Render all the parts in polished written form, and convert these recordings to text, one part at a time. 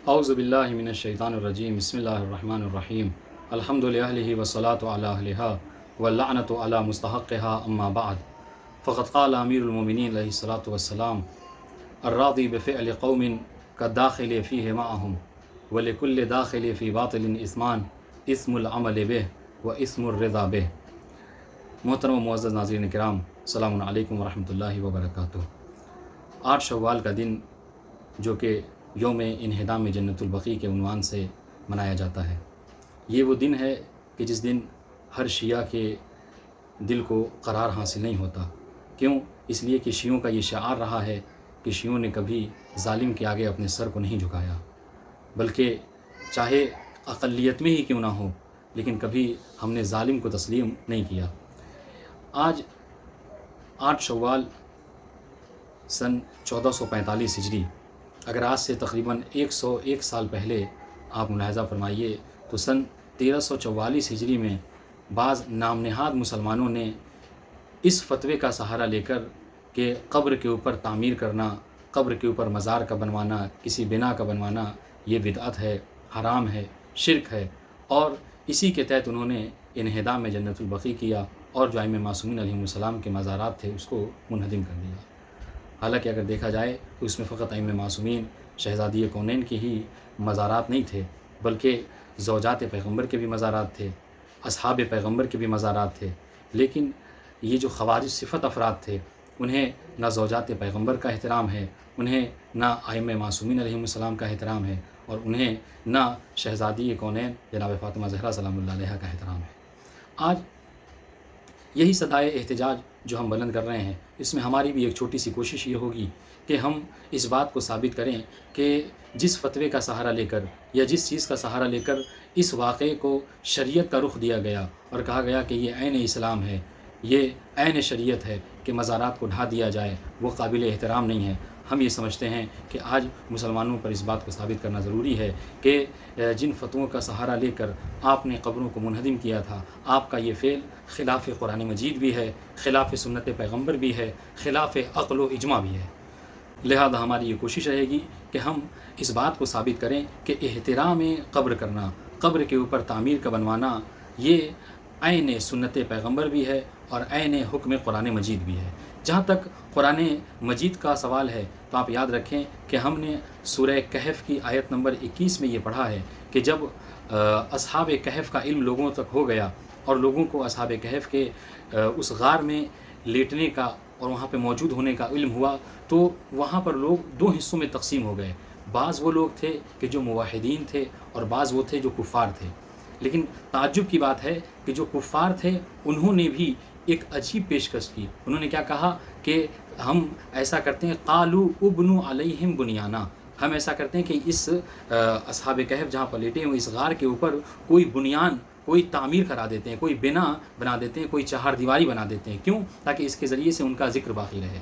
اعوذ باللہ من الشیطان الرجیم بسم اللہ الرحمن الرحیم الحمد للہ والصلاۃ علی اہلها واللعنۃ علی مستحقها اما بعد فقد قال امیر المؤمنین علیہ الصلاۃ والسلام الراضی بفعل قوم كالداخل فیہ معهم ولکل داخل فی باطل اثمان اسم العمل به و اسم الرضا به۔ محترم و معزز ناظرین کرام، السلام علیکم ورحمۃ اللہ وبرکاتہ۔ 8 شوال کا دن جو کہ یوم انہدام جنت البقیع کے عنوان سے منایا جاتا ہے، یہ وہ دن ہے کہ جس دن ہر شیعہ کے دل کو قرار حاصل نہیں ہوتا۔ کیوں؟ اس لیے کہ شیعوں کا یہ شعار رہا ہے کہ شیعوں نے کبھی ظالم کے آگے اپنے سر کو نہیں جھکایا، بلکہ چاہے اقلیت میں ہی کیوں نہ ہو لیکن کبھی ہم نے ظالم کو تسلیم نہیں کیا۔ آج 8 شوال سن 1445 ہجری، اگر آج سے تقریباً 101 سال پہلے آپ ملاحظہ فرمائیے تو سن 1344 ہجری میں بعض نام نہاد مسلمانوں نے اس فتوے کا سہارا لے کر کہ قبر کے اوپر تعمیر کرنا، قبر کے اوپر مزار کا بنوانا، کسی بنا کا بنوانا یہ بدعت ہے، حرام ہے، شرک ہے، اور اسی کے تحت انہوں نے انہدام جنت البقیع کیا اور جو ائمہ معصومین علیہم السلام کے مزارات تھے اس کو منہدم کر دیا۔ حالانکہ اگر دیکھا جائے تو اس میں فقط ائمہ معصومین شہزادی کونین کے ہی مزارات نہیں تھے، بلکہ زوجات پیغمبر کے بھی مزارات تھے، اصحاب پیغمبر کے بھی مزارات تھے، لیکن یہ جو خوارج صفت افراد تھے انہیں نہ زوجات پیغمبر کا احترام ہے، انہیں نہ ائمہ معصومین علیہم السلام کا احترام ہے، اور انہیں نہ شہزادی کونین جناب فاطمہ زہرا سلام اللہ علیہا کا احترام ہے۔ آج یہی صدائے احتجاج جو ہم بلند کر رہے ہیں، اس میں ہماری بھی ایک چھوٹی سی کوشش یہ ہوگی کہ ہم اس بات کو ثابت کریں کہ جس فتوے کا سہارا لے کر یا جس چیز کا سہارا لے کر اس واقعے کو شریعت کا رخ دیا گیا اور کہا گیا کہ یہ عین اسلام ہے، یہ عین شریعت ہے کہ مزارات کو ڈھا دیا جائے، وہ قابل احترام نہیں ہے۔ ہم یہ سمجھتے ہیں کہ آج مسلمانوں پر اس بات کو ثابت کرنا ضروری ہے کہ جن فتووں کا سہارا لے کر آپ نے قبروں کو منہدم کیا تھا، آپ کا یہ فعل خلاف قرآن مجید بھی ہے، خلاف سنت پیغمبر بھی ہے، خلاف عقل و اجماع بھی ہے۔ لہذا ہماری یہ کوشش رہے گی کہ ہم اس بات کو ثابت کریں کہ احترام قبر کرنا، قبر کے اوپر تعمیر کا بنوانا، یہ عین سنت پیغمبر بھی ہے اور عین حکم قرآن مجید بھی ہے۔ جہاں تک قرآن مجید کا سوال ہے تو آپ یاد رکھیں کہ ہم نے سورہ کہف کی آیت نمبر 21 میں یہ پڑھا ہے کہ جب اصحاب کہف کا علم لوگوں تک ہو گیا اور لوگوں کو اصحاب کہف کے اس غار میں لیٹنے کا اور وہاں پہ موجود ہونے کا علم ہوا تو وہاں پر لوگ 2 حصوں میں تقسیم ہو گئے۔ بعض وہ لوگ تھے کہ جو موحدین تھے اور بعض وہ تھے جو کفار تھے۔ لیکن تعجب کی بات ہے کہ جو کفار تھے انہوں نے بھی ایک عجیب پیشکش کی۔ انہوں نے کیا کہا کہ ہم ایسا کرتے ہیں، قالوا ابنوا علیہم بنیانا، ہم ایسا کرتے ہیں کہ اس اصحاب کہف جہاں پر لیٹے ہوئے اس غار کے اوپر کوئی بنیان، کوئی تعمیر کرا دیتے ہیں، کوئی بنا بنا دیتے ہیں، کوئی چہار دیواری بنا دیتے ہیں۔ کیوں؟ تاکہ اس کے ذریعے سے ان کا ذکر باقی رہے۔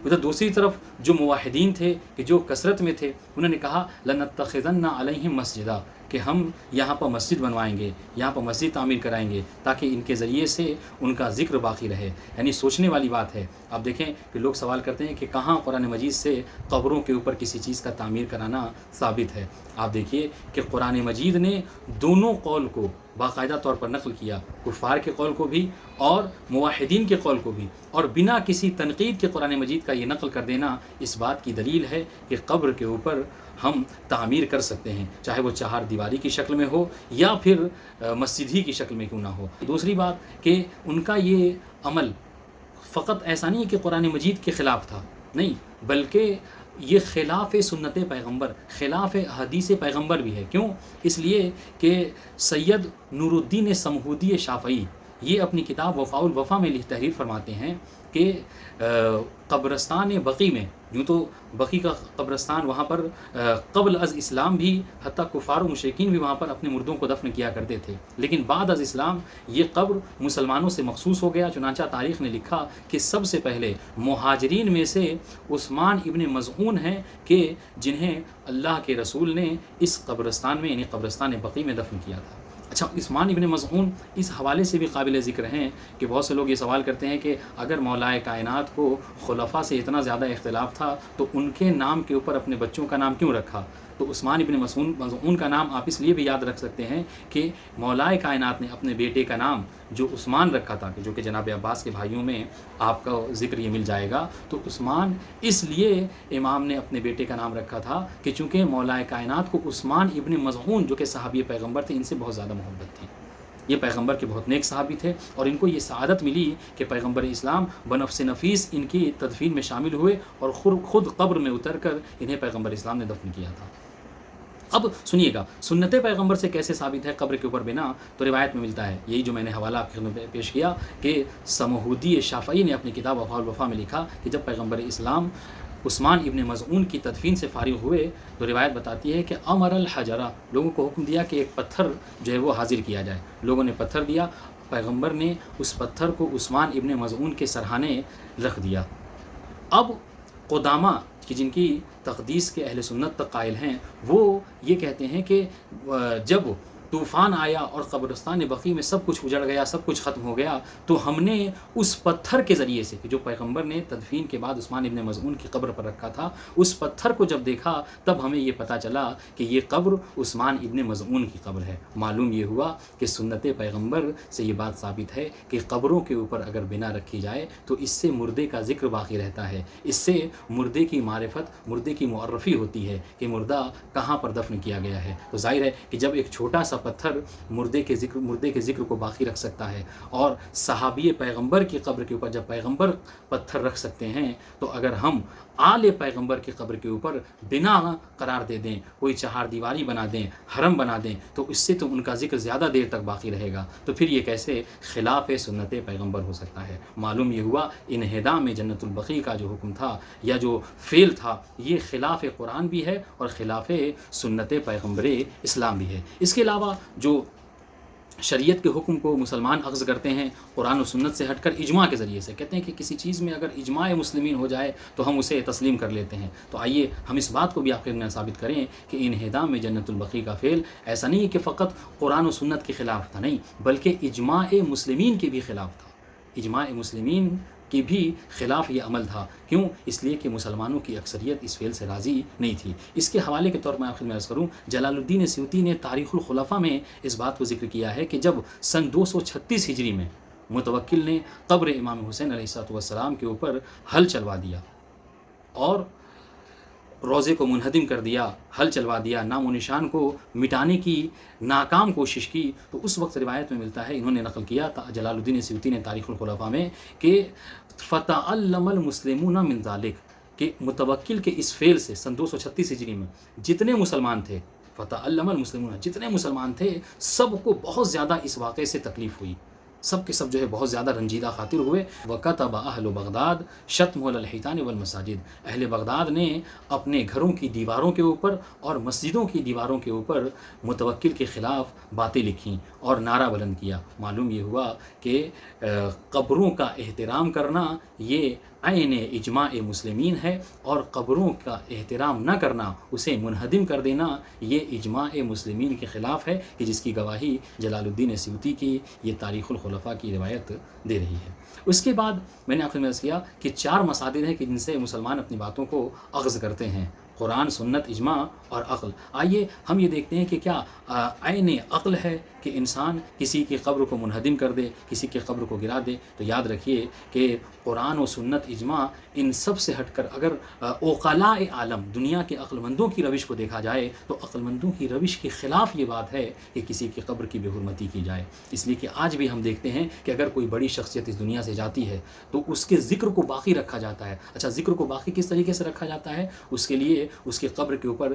ادھر دوسری طرف جو موحدین تھے کہ جو کثرت میں تھے، انہوں نے کہا لنتخذن علیہم مسجدا، کہ ہم یہاں پر مسجد بنوائیں گے، یہاں پر مسجد تعمیر کرائیں گے تاکہ ان کے ذریعے سے ان کا ذکر باقی رہے۔ یعنی سوچنے والی بات ہے۔ آپ دیکھیں کہ لوگ سوال کرتے ہیں کہ کہاں قرآن مجید سے قبروں کے اوپر کسی چیز کا تعمیر کرانا ثابت ہے۔ آپ دیکھیے کہ قرآن مجید نے دونوں قول کو باقاعدہ طور پر نقل کیا، کفار کے قول کو بھی اور موحدین کے قول کو بھی، اور بنا کسی تنقید کے قرآن مجید کا یہ نقل کر دینا اس بات کی دلیل ہے کہ قبر کے اوپر ہم تعمیر کر سکتے ہیں، چاہے وہ چہار دیواری کی شکل میں ہو یا پھر مسجد ہی کی شکل میں کیوں نہ ہو۔ دوسری بات کہ ان کا یہ عمل فقط ایسا نہیں کہ قرآن مجید کے خلاف تھا، نہیں، بلکہ یہ خلاف سنت پیغمبر، خلاف حدیث پیغمبر بھی ہے۔ کیوں؟ اس لیے کہ سید نور الدین سمہودی شافعی یہ اپنی کتاب وفاء الوفا میں تحریر فرماتے ہیں کہ قبرستان بقیع میں، یوں تو بقیع کا قبرستان وہاں پر قبل از اسلام بھی حتیٰ کفار و مشرکین بھی وہاں پر اپنے مردوں کو دفن کیا کرتے تھے، لیکن بعد از اسلام یہ قبر مسلمانوں سے مخصوص ہو گیا۔ چنانچہ تاریخ نے لکھا کہ سب سے پہلے مہاجرین میں سے عثمان ابن مظعون ہیں کہ جنہیں اللہ کے رسول نے اس قبرستان میں یعنی قبرستان بقیع میں دفن کیا تھا۔ اچھا، عثمان ابن مظعون اس حوالے سے بھی قابل ذکر ہیں کہ بہت سے لوگ یہ سوال کرتے ہیں کہ اگر مولائے کائنات کو خلفاء سے اتنا زیادہ اختلاف تھا تو ان کے نام کے اوپر اپنے بچوں کا نام کیوں رکھا؟ تو عثمان ابن مظعون کا نام آپ اس لیے بھی یاد رکھ سکتے ہیں کہ مولائے کائنات نے اپنے بیٹے کا نام جو عثمان رکھا تھا، جو کہ جناب عباس کے بھائیوں میں آپ کا ذکر یہ مل جائے گا، تو عثمان اس لیے امام نے اپنے بیٹے کا نام رکھا تھا کہ چونکہ مولائے کائنات کو عثمان ابن مظعون جو کہ صحابی پیغمبر تھے ان سے بہت زیادہ محبت تھی. یہ پیغمبر کے بہت نیک صحابی تھے اور ان کو یہ سعادت ملی کہ پیغمبر اسلام بنفس نفیس ان کی تدفین میں شامل ہوئے اور خود قبر میں اتر کر انہیں پیغمبر اسلام نے دفن کیا تھا. اب سنیے گا سنت پیغمبر سے کیسے ثابت ہے قبر کے اوپر بنا، تو روایت میں ملتا ہے، یہی جو میں نے حوالہ آپ کے خدمت میں پیش کیا کہ سمہودی شافعی نے اپنی کتاب وفاء الوفا میں لکھا کہ جب پیغمبر اسلام عثمان ابن مظعون کی تدفین سے فارغ ہوئے تو روایت بتاتی ہے کہ امر الحجرہ، لوگوں کو حکم دیا کہ ایک پتھر جو ہے وہ حاضر کیا جائے. لوگوں نے پتھر دیا، پیغمبر نے اس پتھر کو عثمان ابن مظعون کے سرہانے رکھ دیا. اب قدامہ کہ جن کی تقدیس کے اہل سنت تک قائل ہیں وہ یہ کہتے ہیں کہ جب طوفان آیا اور قبرستان بقیع میں سب کچھ اجڑ گیا، سب کچھ ختم ہو گیا، تو ہم نے اس پتھر کے ذریعے سے کہ جو پیغمبر نے تدفین کے بعد عثمان ابن مظعون کی قبر پر رکھا تھا، اس پتھر کو جب دیکھا تب ہمیں یہ پتہ چلا کہ یہ قبر عثمان ابن مظعون کی قبر ہے. معلوم یہ ہوا کہ سنت پیغمبر سے یہ بات ثابت ہے کہ قبروں کے اوپر اگر بنا رکھی جائے تو اس سے مردے کا ذکر باقی رہتا ہے، اس سے مردے کی معرفت، مردے کی معرفی ہوتی ہے کہ مردہ کہاں پر دفن کیا گیا ہے. تو ظاہر ہے کہ جب ایک چھوٹا سا پتھر مردے کے ذکر کو باقی رکھ سکتا ہے اور صحابی پیغمبر کی قبر کے اوپر جب پیغمبر پتھر رکھ سکتے ہیں، تو اگر ہم آل پیغمبر کی قبر کے اوپر بنا قرار دے دیں، کوئی چہار دیواری بنا دیں، حرم بنا دیں، تو اس سے تو ان کا ذکر زیادہ دیر تک باقی رہے گا. تو پھر یہ کیسے خلاف سنت پیغمبر ہو سکتا ہے؟ معلوم یہ ہوا انہدام جنت البقیع کا جو حکم تھا یا جو فعل تھا یہ خلاف قرآن بھی ہے اور خلاف سنت پیغمبر اسلام بھی ہے. اس کے علاوہ جو شریعت کے حکم کو مسلمان اخذ کرتے ہیں قرآن و سنت سے ہٹ کر اجماع کے ذریعے سے، کہتے ہیں کہ کسی چیز میں اگر اجماع مسلمین ہو جائے تو ہم اسے تسلیم کر لیتے ہیں. تو آئیے ہم اس بات کو بھی آپ کے میں ثابت کریں کہ انہدام جنت البقیع کا فعل ایسا نہیں ہے کہ فقط قرآن و سنت کے خلاف تھا، نہیں، بلکہ اجماع مسلمین کے بھی خلاف تھا. اجماع مسلمین کی بھی خلاف یہ عمل تھا. کیوں؟ اس لیے کہ مسلمانوں کی اکثریت اس فعل سے راضی نہیں تھی. اس کے حوالے کے طور میں آپ خدمت میں عرض کروں، جلال الدین سیوطی نے تاریخ الخلفاء میں اس بات کو ذکر کیا ہے کہ جب سن 236 ہجری میں متوکل نے قبر امام حسین علیہ السلام کے اوپر حل چلوا دیا اور روزے کو منہدم کر دیا، حل چلوا دیا، نام و نشان کو مٹانے کی ناکام کوشش کی، تو اس وقت روایت میں ملتا ہے، انہوں نے نقل کیا جلال الدین سیوطی نے تاریخ الخلفاء میں کہ فتعلم المسلمون من ذلک، کہ متوکل کے اس فعل سے سن 236 ہجری میں جتنے مسلمان تھے، فتعلم المسلمون، جتنے مسلمان تھے سب کو بہت زیادہ اس واقعے سے تکلیف ہوئی، سب کے سب جو ہے بہت زیادہ رنجیدہ خاطر ہوئے. وَكَتَبَ أَهْلُ بغداد شتم الحیطان والمساجد، اہل بغداد نے اپنے گھروں کی دیواروں کے اوپر اور مسجدوں کی دیواروں کے اوپر متوکل کے خلاف باتیں لکھیں اور نعرہ بلند کیا. معلوم یہ ہوا کہ قبروں کا احترام کرنا یہ عین اجماع مسلمین ہے اور قبروں کا احترام نہ کرنا، اسے منہدم کر دینا، یہ اجماع مسلمین کے خلاف ہے، کہ جس کی گواہی جلال الدین سیوطی کی یہ تاریخ الخلفاء کی روایت دے رہی ہے. اس کے بعد میں نے آخر میں عرض کیا کہ 4 مصادر ہیں کہ جن سے مسلمان اپنی باتوں کو اخذ کرتے ہیں، قرآن، سنت، اجماع اور عقل. آئیے ہم یہ دیکھتے ہیں کہ کیا عین عقل ہے کہ انسان کسی کی قبر کو منہدم کر دے، کسی کی قبر کو گرا دے؟ تو یاد رکھیے کہ قرآن و سنت، اجماع، ان سب سے ہٹ کر اگر عقلاء عالم، دنیا کے عقل مندوں کی روش کو دیکھا جائے تو عقل مندوں کی روش کے خلاف یہ بات ہے کہ کسی کی قبر کی بے حرمتی کی جائے. اس لیے کہ آج بھی ہم دیکھتے ہیں کہ اگر کوئی بڑی شخصیت اس دنیا سے جاتی ہے تو اس کے ذکر کو باقی رکھا جاتا ہے. اچھا، ذکر کو باقی کس طریقے سے رکھا جاتا ہے؟ اس کے لیے اس کے قبر کے اوپر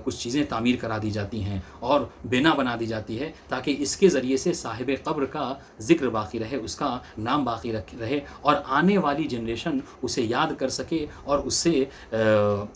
کچھ چیزیں تعمیر کرا دی جاتی ہیں اور بنا بنا دی جاتی ہے تاکہ اس کے ذریعے سے صاحب قبر کا ذکر باقی رہے، اس کا نام باقی رہے اور آنے والی جنریشن اسے یاد کر سکے اور اس سے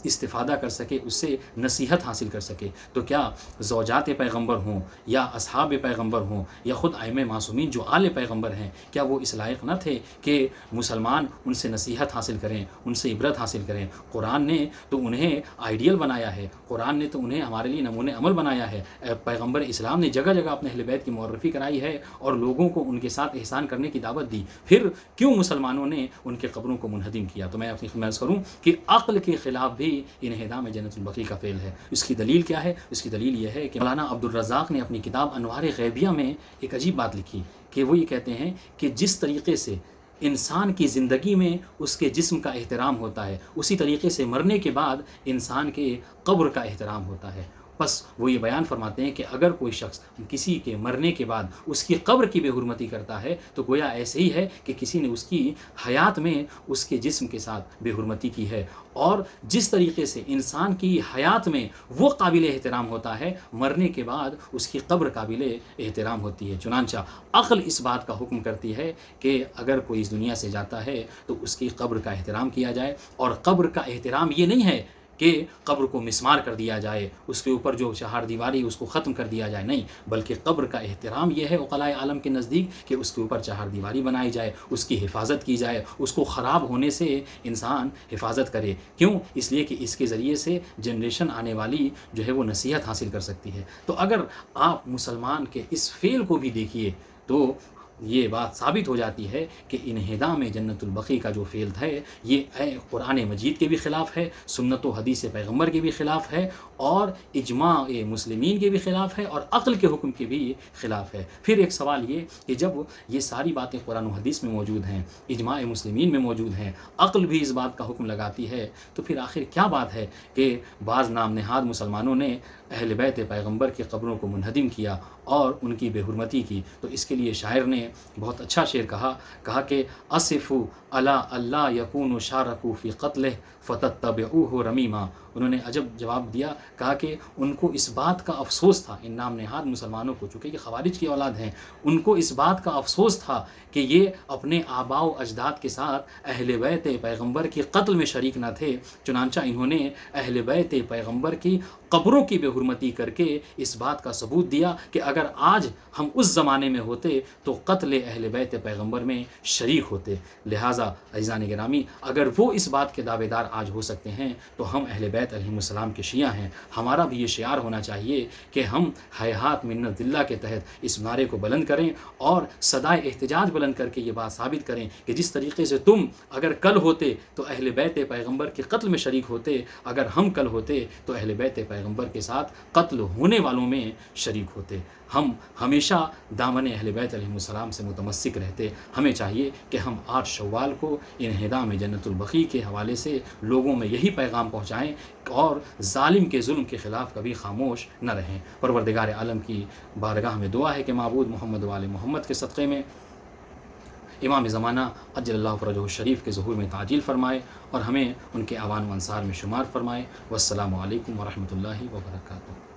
استفادہ کر سکے، اس سے نصیحت حاصل کر سکے. تو کیا زوجات پیغمبر ہوں یا اصحاب پیغمبر ہوں یا خود ائمہ معصومین جو آل پیغمبر ہیں، کیا وہ اس لائق نہ تھے کہ مسلمان ان سے نصیحت حاصل کریں، ان سے عبرت حاصل کریں؟ قرآن نے تو انہیں آئیڈیل بنایا ہے، قرآن نے تو انہیں ہمارے لیے نمونِ عمل بنایا ہے، پیغمبر اسلام نے جگہ جگہ اپنے اہل بیت کی معرفی کرائی ہے اور لوگوں کو ان کے ساتھ احسان کرنے کی دعوت دی، پھر کیوں مسلمانوں نے ان کے قبروں کو منہدم کیا؟ تو میں اپنی خدمت کروں کہ عقل کے خلاف بھی انہدام جنت البقیع کا فعل ہے۔ اس کی دلیل کیا ہے؟ اس کی دلیل یہ ہے کہ مولانا عبدالرزاق نے اپنی کتاب انوار غیبیہ میں ایک عجیب بات لکھی کہ وہ یہ کہتے ہیں کہ جس طریقے سے انسان کی زندگی میں اس کے جسم کا احترام ہوتا ہے، اسی طریقے سے مرنے کے بعد انسان کے قبر کا احترام ہوتا ہے۔ بس وہ یہ بیان فرماتے ہیں کہ اگر کوئی شخص کسی کے مرنے کے بعد اس کی قبر کی بے حرمتی کرتا ہے تو گویا ایسے ہی ہے کہ کسی نے اس کی حیات میں اس کے جسم کے ساتھ بے حرمتی کی ہے، اور جس طریقے سے انسان کی حیات میں وہ قابل احترام ہوتا ہے، مرنے کے بعد اس کی قبر قابل احترام ہوتی ہے۔ چنانچہ عقل اس بات کا حکم کرتی ہے کہ اگر کوئی اس دنیا سے جاتا ہے تو اس کی قبر کا احترام کیا جائے، اور قبر کا احترام یہ نہیں ہے کہ قبر کو مسمار کر دیا جائے، اس کے اوپر جو چہار دیواری اس کو ختم کر دیا جائے، نہیں، بلکہ قبر کا احترام یہ ہے عقلاء عالم کے نزدیک کہ اس کے اوپر چہار دیواری بنائی جائے، اس کی حفاظت کی جائے، اس کو خراب ہونے سے انسان حفاظت کرے۔ کیوں؟ اس لیے کہ اس کے ذریعے سے جنریشن آنے والی جو ہے وہ نصیحت حاصل کر سکتی ہے۔ تو اگر آپ مسلمان کے اس فعل کو بھی دیکھیے تو یہ بات ثابت ہو جاتی ہے کہ انہدام جنت البقیع کا جو فعل ہے یہ قرآن مجید کے بھی خلاف ہے، سنت و حدیث پیغمبر کے بھی خلاف ہے، اور اجماع مسلمین کے بھی خلاف ہے، اور عقل کے حکم کے بھی خلاف ہے۔ پھر ایک سوال یہ کہ جب یہ ساری باتیں قرآن و حدیث میں موجود ہیں، اجماع مسلمین میں موجود ہیں، عقل بھی اس بات کا حکم لگاتی ہے، تو پھر آخر کیا بات ہے کہ بعض نام نہاد مسلمانوں نے اہل بیت پیغمبر کی قبروں کو منہدم کیا اور ان کی بے حرمتی کی؟ تو اس کے لیے شاعر نے بہت اچھا شعر کہا کہ اصفوا الا اللہ یکون شارکوا فی قتلہ فتتبعوہ رمیما۔ انہوں نے عجب جواب دیا، کہا کہ ان کو اس بات کا افسوس تھا، ان نام نہاد مسلمانوں کو، چونکہ یہ خوارج کی اولاد ہیں، ان کو اس بات کا افسوس تھا کہ یہ اپنے آباء و اجداد کے ساتھ اہل بیت پیغمبر کی قتل میں شریک نہ تھے، چنانچہ انہوں نے اہل بیت پیغمبر کی قبروں کی بے حرمتی کر کے اس بات کا ثبوت دیا کہ اگر آج ہم اس زمانے میں ہوتے تو قتل اہل بیت پیغمبر میں شریک ہوتے۔ لہٰذا عزیزان گرامی، اگر وہ اس بات کے دعوے دار آج ہو سکتے ہیں تو ہم اہل بیت علیہم السلام کے شیعہ ہیں۔ ہمارا بھی یہ شعار ہونا چاہیے کہ ہم ہیہات منت اللہ کے تحت اس نعرے کو بلند کریں اور صدائے احتجاج بلند کر کے یہ بات ثابت کریں کہ جس طریقے سے تم اگر کل ہوتے تو اہل بیت پیغمبر کے قتل میں شریک ہوتے، اگر ہم کل ہوتے تو اہل بیت پیغمبر کے ساتھ قتل ہونے والوں میں شریک ہوتے۔ ہم ہمیشہ دامن اہل بیت علیہم السلام سے متمسک رہتے۔ ہمیں چاہیے کہ ہم 8 شوال کو انہدام جنت البقیع کے حوالے سے لوگوں میں یہی پیغام پہنچائیں اور ظالم کے ظلم کے خلاف کبھی خاموش نہ رہیں۔ پروردگار عالم کی بارگاہ میں دعا ہے کہ معبود محمد و آل محمد کے صدقے میں امام زمانہ عجل اللہ فرجہ الشریف کے ظہور میں تعجیل فرمائے اور ہمیں ان کے اعوان و انصار میں شمار فرمائے۔ والسلام علیکم ورحمۃ اللہ وبرکاتہ۔